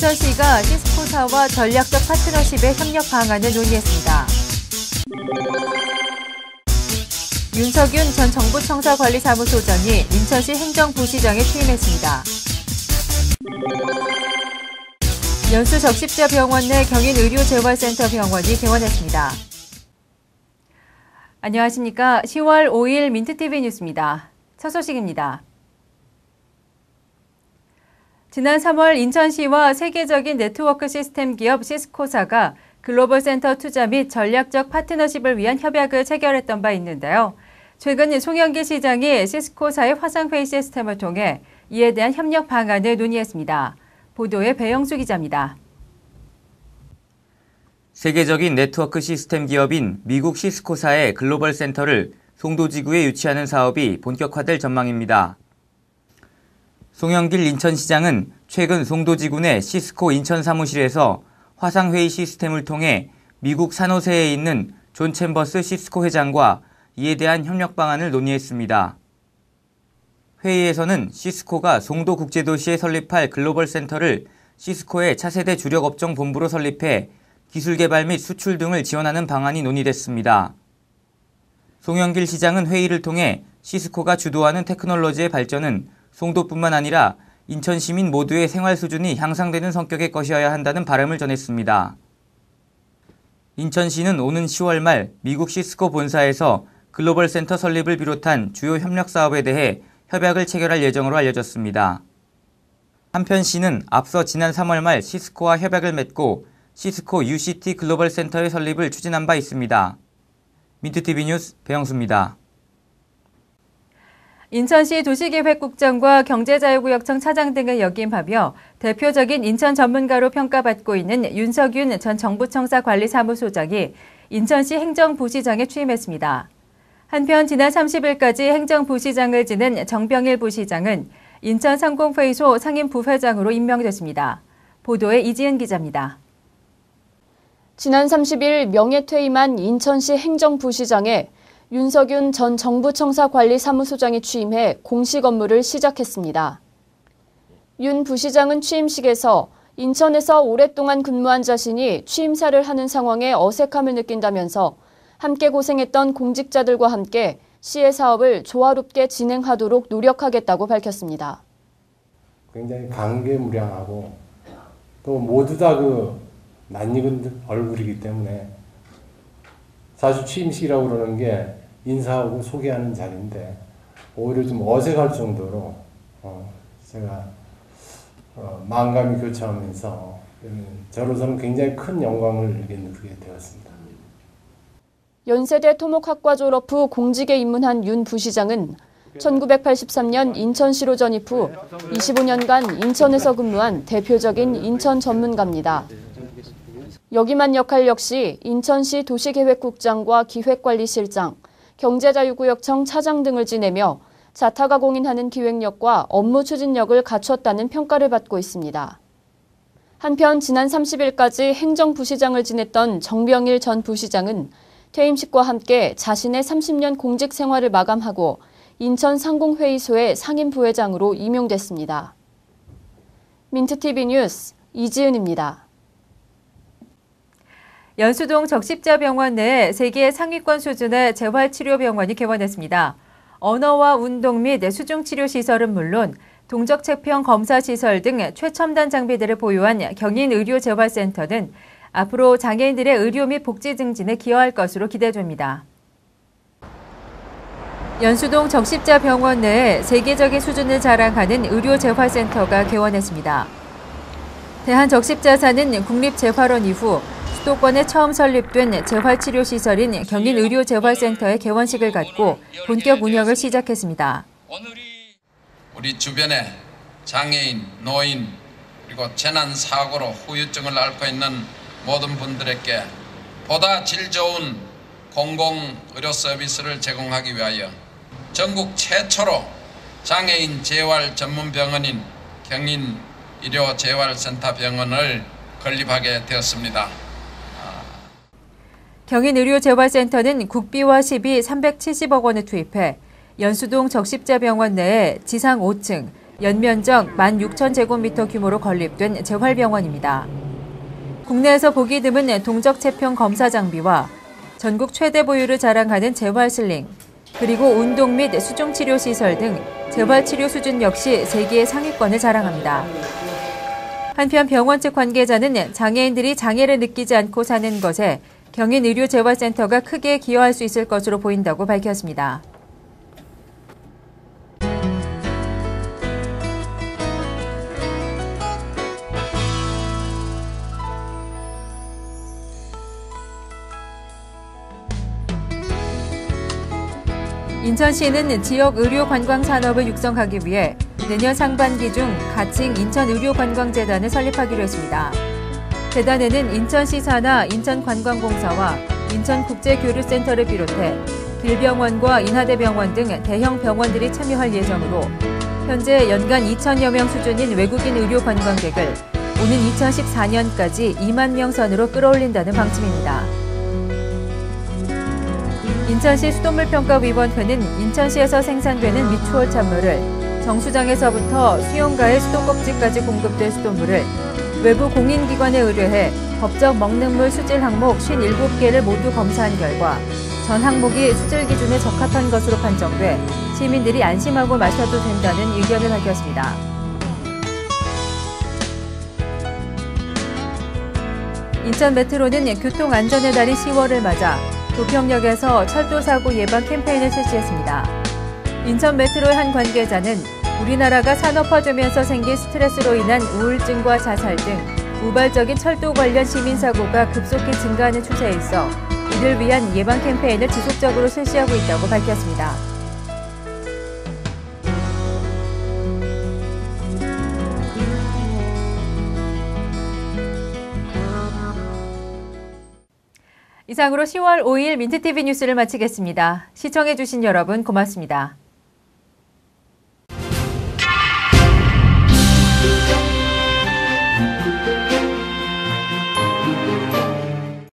인천시가 시스코사와 전략적 파트너십의 협력 방안을 논의했습니다. 윤석윤 전 정부청사관리사무소장이 인천시 행정부시장에 취임했습니다. 연수적십자병원 내 경인의료재활센터 병원이 개원했습니다. 안녕하십니까. 10월 5일 민트TV 뉴스입니다. 첫 소식입니다. 지난 3월 인천시와 세계적인 네트워크 시스템 기업 시스코사가 글로벌 센터 투자 및 전략적 파트너십을 위한 협약을 체결했던 바 있는데요. 최근 송영길 시장이 시스코사의 화상회의 시스템을 통해 이에 대한 협력 방안을 논의했습니다. 보도에 배영수 기자입니다. 세계적인 네트워크 시스템 기업인 미국 시스코사의 글로벌 센터를 송도지구에 유치하는 사업이 본격화될 전망입니다. 송영길 인천시장은 최근 송도지구 내 시스코 인천 사무실에서 화상회의 시스템을 통해 미국 산호세에 있는 존 챔버스 시스코 회장과 이에 대한 협력 방안을 논의했습니다. 회의에서는 시스코가 송도국제도시에 설립할 글로벌 센터를 시스코의 차세대 주력업종 본부로 설립해 기술 개발 및 수출 등을 지원하는 방안이 논의됐습니다. 송영길 시장은 회의를 통해 시스코가 주도하는 테크놀로지의 발전은 송도뿐만 아니라 인천 시민 모두의 생활 수준이 향상되는 성격의 것이어야 한다는 바람을 전했습니다. 인천시는 오는 10월 말 미국 시스코 본사에서 글로벌 센터 설립을 비롯한 주요 협력 사업에 대해 협약을 체결할 예정으로 알려졌습니다. 한편 시는 앞서 지난 3월 말 시스코와 협약을 맺고 시스코 UCT 글로벌 센터의 설립을 추진한 바 있습니다. 민트TV 뉴스 배영수입니다. 인천시 도시계획국장과 경제자유구역청 차장 등을 역임하며 대표적인 인천 전문가로 평가받고 있는 윤석윤 전 정부청사관리사무소장이 인천시 행정부시장에 취임했습니다. 한편 지난 30일까지 행정부시장을 지낸 정병일 부시장은 인천 상공회의소 상임부회장으로 임명됐습니다. 보도에 이지은 기자입니다. 지난 30일 명예퇴임한 인천시 행정부시장에 윤석윤 전 정부청사관리사무소장이 취임해 공식 업무를 시작했습니다. 윤 부시장은 취임식에서 인천에서 오랫동안 근무한 자신이 취임사를 하는 상황에 어색함을 느낀다면서 함께 고생했던 공직자들과 함께 시의 사업을 조화롭게 진행하도록 노력하겠다고 밝혔습니다. 굉장히 감개무량하고 또 모두 다 낯익은 얼굴이기 때문에 사실 취임식이라고 그러는 게 인사하고 소개하는 자리인데 오히려 좀 어색할 정도로 제가 마음감이 교차하면서 저로서는 굉장히 큰 영광을 느끼게 되었습니다. 연세대 토목학과 졸업 후 공직에 입문한 윤 부시장은 1983년 인천시로 전입 후 25년간 인천에서 근무한 대표적인 인천 전문가입니다. 역임한 역할 역시 인천시 도시계획국장과 기획관리실장, 경제자유구역청 차장 등을 지내며 자타가 공인하는 기획력과 업무 추진력을 갖췄다는 평가를 받고 있습니다. 한편 지난 30일까지 행정부시장을 지냈던 정병일 전 부시장은 퇴임식과 함께 자신의 30년 공직 생활을 마감하고 인천 상공회의소의 상임부회장으로 임용됐습니다. 민트TV 뉴스 이지은입니다. 연수동 적십자병원 내 세계 상위권 수준의 재활치료병원이 개원했습니다. 언어와 운동 및 수중치료시설은 물론 동적체평 검사시설 등 최첨단 장비들을 보유한 경인의료재활센터는 앞으로 장애인들의 의료 및 복지 증진에 기여할 것으로 기대됩니다. 연수동 적십자병원 내에 세계적인 수준을 자랑하는 의료재활센터가 개원했습니다. 대한적십자사는 국립재활원 이후 수도권에 처음 설립된 재활치료시설인 경인의료재활센터의 개원식을 갖고 본격 운영을 시작했습니다. 우리 주변에 장애인, 노인, 그리고 재난사고로 후유증을 앓고 있는 모든 분들에게 보다 질 좋은 공공의료 서비스를 제공하기 위하여 전국 최초로 장애인 재활 전문병원인 경인의료재활센터 병원을 건립하게 되었습니다. 경인의료재활센터는 국비와 시비 370억 원을 투입해 연수동 적십자병원 내에 지상 5층, 연면적 16,000제곱미터 규모로 건립된 재활병원입니다. 국내에서 보기 드문 동적 체평 검사 장비와 전국 최대 보유를 자랑하는 재활슬링, 그리고 운동 및 수종치료 시설 등 재활치료 수준 역시 세계 상위권을 자랑합니다. 한편 병원 측 관계자는 장애인들이 장애를 느끼지 않고 사는 것에 경인의료재활센터가 크게 기여할 수 있을 것으로 보인다고 밝혔습니다. 인천시는 지역 의료관광 산업을 육성하기 위해 내년 상반기 중 가칭 인천의료관광재단을 설립하기로 했습니다. 재단에는 인천시 산하 인천관광공사와 인천국제교류센터를 비롯해 길병원과 인하대병원 등 대형 병원들이 참여할 예정으로 현재 연간 2,000여 명 수준인 외국인 의료관광객을 오는 2014년까지 2만 명 선으로 끌어올린다는 방침입니다. 인천시 수돗물평가위원회는 인천시에서 생산되는 미추홀 찬물을 정수장에서부터 수용가의 수도꼭지까지 공급될 수돗물을 외부 공인기관에 의뢰해 법적 먹는물 수질 항목 57개를 모두 검사한 결과 전 항목이 수질 기준에 적합한 것으로 판정돼 시민들이 안심하고 마셔도 된다는 의견을 밝혔습니다. 인천 메트로는 교통안전의 달인 10월을 맞아 도평역에서 철도사고 예방 캠페인을 실시했습니다. 인천 메트로의 한 관계자는 우리나라가 산업화되면서 생긴 스트레스로 인한 우울증과 자살 등 우발적인 철도 관련 시민사고가 급속히 증가하는 추세에 있어 이를 위한 예방 캠페인을 지속적으로 실시하고 있다고 밝혔습니다. 이상으로 10월 5일 민트TV 뉴스를 마치겠습니다. 시청해주신 여러분 고맙습니다.